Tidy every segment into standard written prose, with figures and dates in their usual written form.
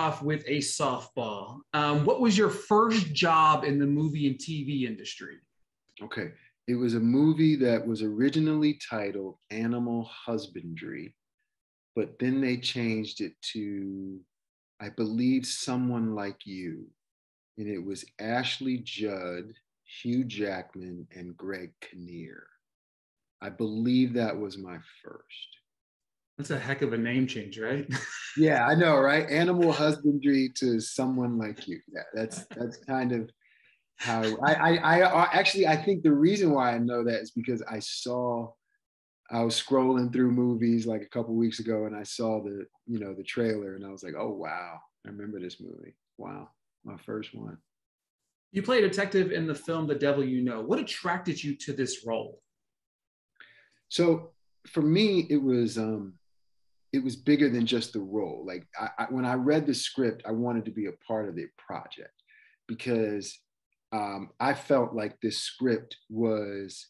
off with a softball. What was your first job in the movie and TV industry? Okay. It was a movie that was originally titled Animal Husbandry, but then they changed it to, I believe, Someone Like You. And it was Ashley Judd, Hugh Jackman, and Greg Kinnear. I believe that was my first. That's a heck of a name change, right? Yeah, I know, right? Animal Husbandry to Someone Like You. Yeah, that's kind of how I actually, I think the reason why I know that is because I was scrolling through movies like a couple weeks ago, and I saw the trailer, and I was like, oh wow, I remember this movie. Wow, my first one. You play a detective in the film The Devil You Know. What attracted you to this role? So for me, it was bigger than just the role. Like when I read the script, I wanted to be a part of the project because I felt like this script was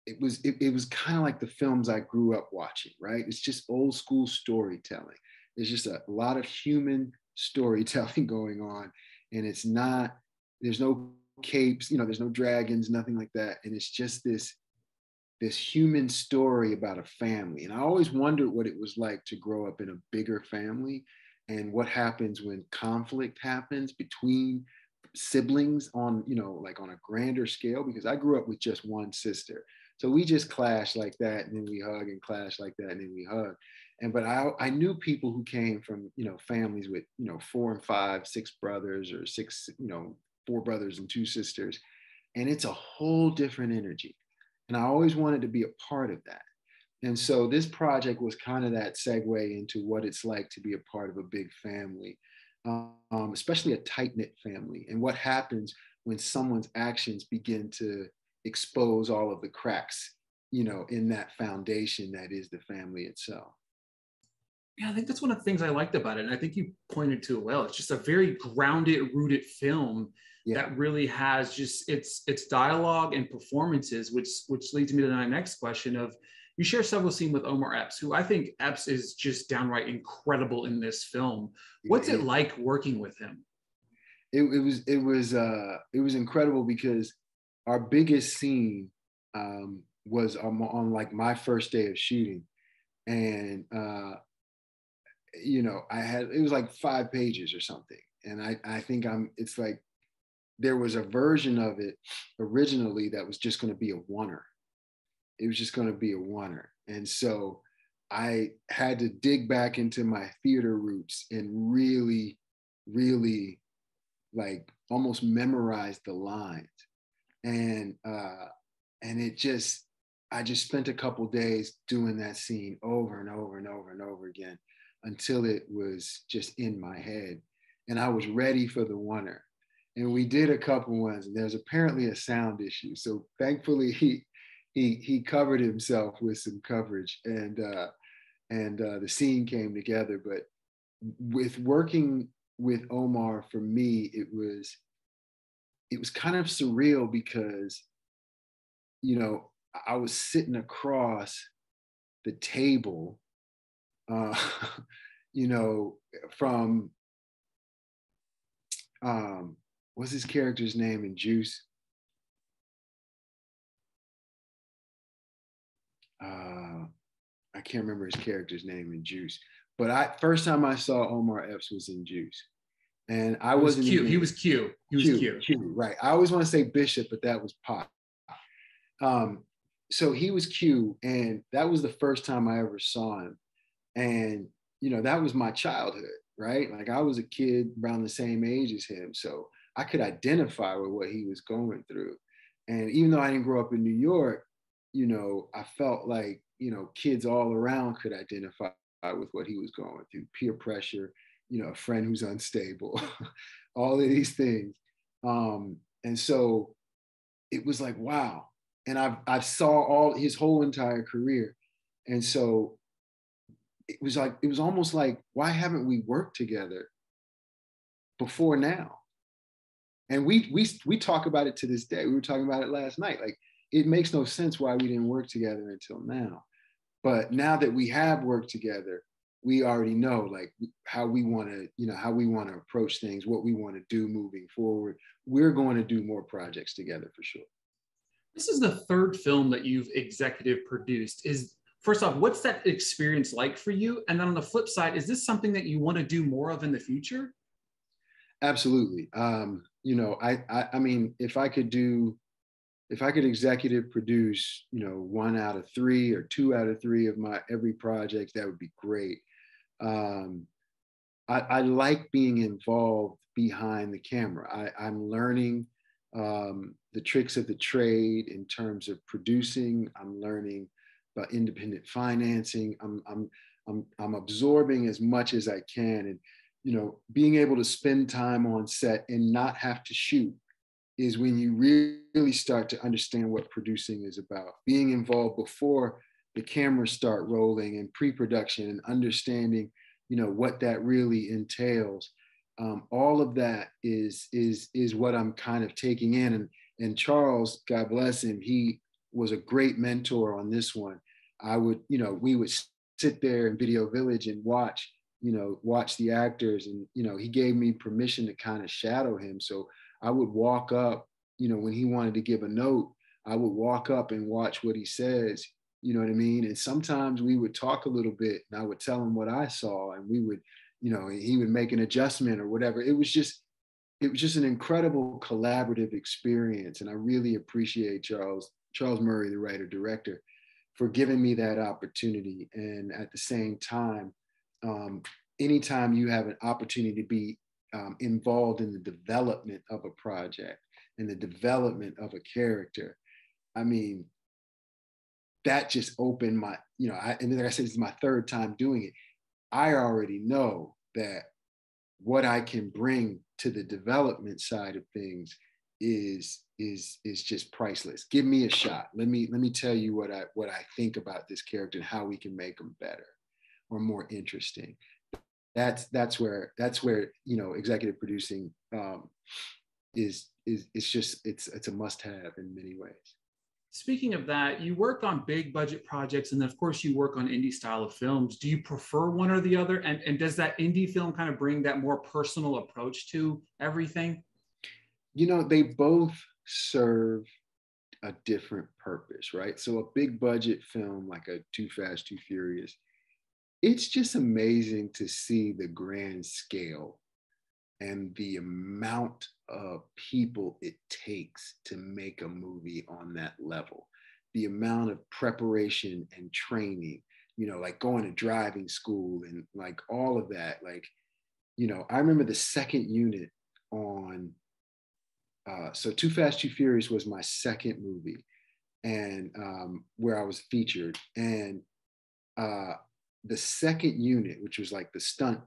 it was kind of like the films I grew up watching, right? It's just old school storytelling. There's just a lot of human storytelling going on, and there's no capes, there's no dragons, nothing like that, and it's just this human story about a family. And I always wondered what it was like to grow up in a bigger family and what happens when conflict happens between siblings on, like on a grander scale, because I grew up with just one sister. So we just clash like that, and then we hug, and clash like that, and then we hug. But I knew people who came from, families with, 4 and 5, 6 brothers, or 6, 4 brothers and 2 sisters. And it's a whole different energy. And I always wanted to be a part of that. And so this project was kind of that segue into what it's like to be a part of a big family, especially a tight-knit family, and what happens when someone's actions begin to expose all of the cracks, in that foundation that is the family itself. Yeah, I think that's one of the things I liked about it. And I think you pointed to it well. It's just a very grounded, rooted film that really has just its dialogue and performances, which leads me to my next question of, you share several scenes with Omar Epps, who I think Epps is just downright incredible in this film. What's it like working with him? It was incredible because our biggest scene was on like my first day of shooting, and it was like 5 pages or something, and I think it's like there was a version of it originally that was just going to be a oneer. It was just going to be a oneer, and so I had to dig back into my theater roots and really, really like almost memorize the lines, and I just spent a couple days doing that scene over and over and over and over again until it was just in my head, and I was ready for the oneer. And we did a couple ones, and there's apparently a sound issue. So thankfully he covered himself with some coverage, and the scene came together. But with working with Omar, for me, it was kind of surreal because, I was sitting across the table, from what's his character's name in Juice? I can't remember his character's name in Juice. But first time I saw Omar Epps was in Juice. And I wasn't Q. He was Q. He was Q. Q, right. I always want to say Bishop, but that was Pop. So he was Q, and that was the first time I ever saw him. And, that was my childhood, right? Like I was a kid around the same age as him. So I could identify with what he was going through. And even though I didn't grow up in New York, I felt like, kids all around could identify with what he was going through, peer pressure, a friend who's unstable, all of these things. And so it was like, wow. And I saw all his whole entire career. And so it was almost like, why haven't we worked together before now? And we talk about it to this day. We were talking about it last night. Like, it makes no sense why we didn't work together until now. But now that we have worked together, we already know, like, how we want to, how we want to approach things, what we want to do moving forward. We're going to do more projects together for sure. This is the third film that you've executive produced. First off, what's that experience like for you? And then on the flip side, is this something that you want to do more of in the future? Absolutely. I mean, if I could executive produce, 1 out of 3 or 2 out of 3 of my every project, that would be great. I like being involved behind the camera. I'm learning the tricks of the trade in terms of producing. I'm learning about independent financing. I'm absorbing as much as I can, and being able to spend time on set and not have to shoot is when you really start to understand what producing is about. Being involved before the cameras start rolling and pre-production and understanding, what that really entails. All of that is what I'm kind of taking in. And Charles, God bless him, he was a great mentor on this one. We would sit there in Video Village and watch the actors, and he gave me permission to kind of shadow him. So I would walk up, when he wanted to give a note, I would walk up and watch what he says, you know what I mean? And sometimes we would talk a little bit and I would tell him what I saw, and we would, he would make an adjustment or whatever. It was just an incredible collaborative experience. And I really appreciate Charles Murray, the writer director, for giving me that opportunity. And at the same time, anytime you have an opportunity to be involved in the development of a project and the development of a character, I mean, that just opened my, and like I said, this is my third time doing it. I already know that what I can bring to the development side of things is just priceless. Give me a shot. Let me tell you what I think about this character and how we can make them better or more interesting. That's where executive producing is just it's a must-have in many ways. Speaking of that, you work on big budget projects, and then of course you work on indie style of films. Do you prefer one or the other? And does that indie film kind of bring that more personal approach to everything? They both serve a different purpose, right? So a big budget film like a Too Fast, Too Furious, it's just amazing to see the grand scale and the amount of people it takes to make a movie on that level. The amount of preparation and training, like going to driving school and like all of that. Like, I remember the second unit on, so Too Fast, Too Furious was my second movie, and where I was featured. And the second unit, which was like the stunt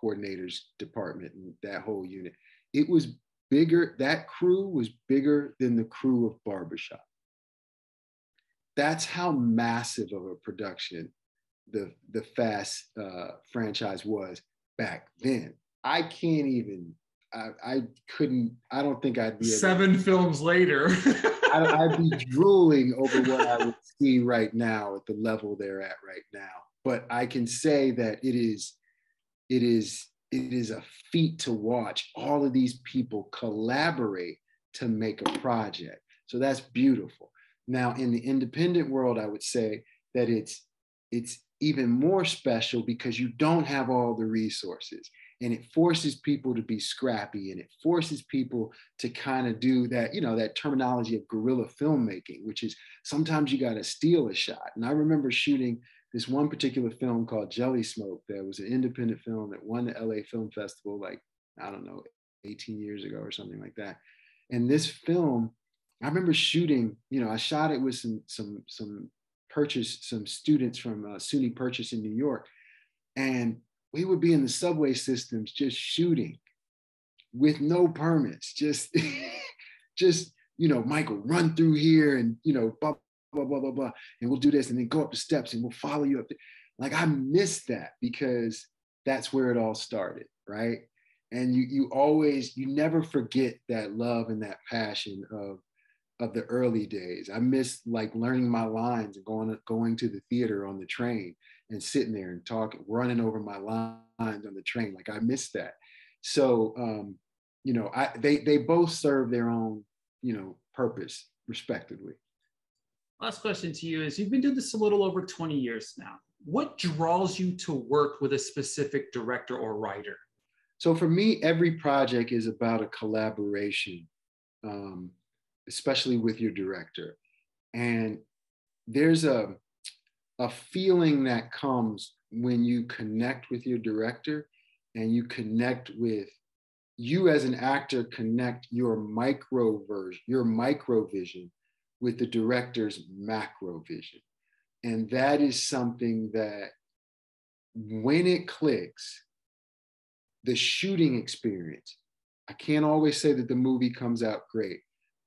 coordinators department and that whole unit, it was bigger. That crew was bigger than the crew of Barbershop. That's how massive of a production the Fast franchise was back then. I can't even, I don't think I'd be able 7 films later. I'd be drooling over what I would see right now at the level they're at right now. But I can say that it is a feat to watch all of these people collaborate to make a project. So that's beautiful. Now, in the independent world, I would say that it's even more special because you don't have all the resources, and it forces people to be scrappy, and it forces people to kind of do that, that terminology of guerrilla filmmaking, which is sometimes you got to steal a shot. And I remember shooting this one particular film called Jelly Smoke that was an independent film that won the LA Film Festival, like, I don't know, 18 years ago or something like that. And this film, I remember shooting, I shot it with some students from SUNY Purchase in New York. And we would be in the subway systems just shooting with no permits, just, Michael, run through here and, blah, blah, blah, blah, blah. And we'll do this and then go up the steps and we'll follow you up. Like, I miss that because that's where it all started, right? And you never forget that love and that passion of the early days. I miss like learning my lines and going to the theater on the train and sitting there and talking, running over my lines on the train. Like I miss that. So, you know, they both serve their own, you know, purpose respectively. Last question to you is, you've been doing this a little over 20 years now. What draws you to work with a specific director or writer? So for me, every project is about a collaboration, especially with your director. And there's a feeling that comes when you connect with your director and you connect with, you as an actor connect your micro vision with the director's macro vision. And that is something that when it clicks, the shooting experience, I can't always say that the movie comes out great,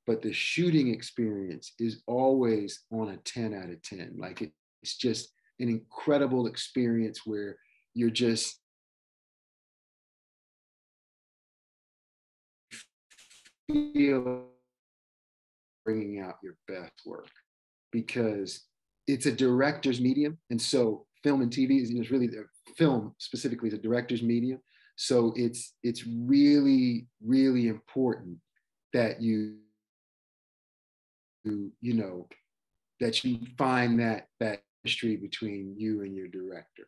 but the shooting experience is always on a 10 out of 10. Like it's just an incredible experience where you're just feel bringing out your best work, because it's a director's medium. And so film and TV is really, the film specifically is a director's medium. So it's really, really important that you know, that you find that history between you and your director.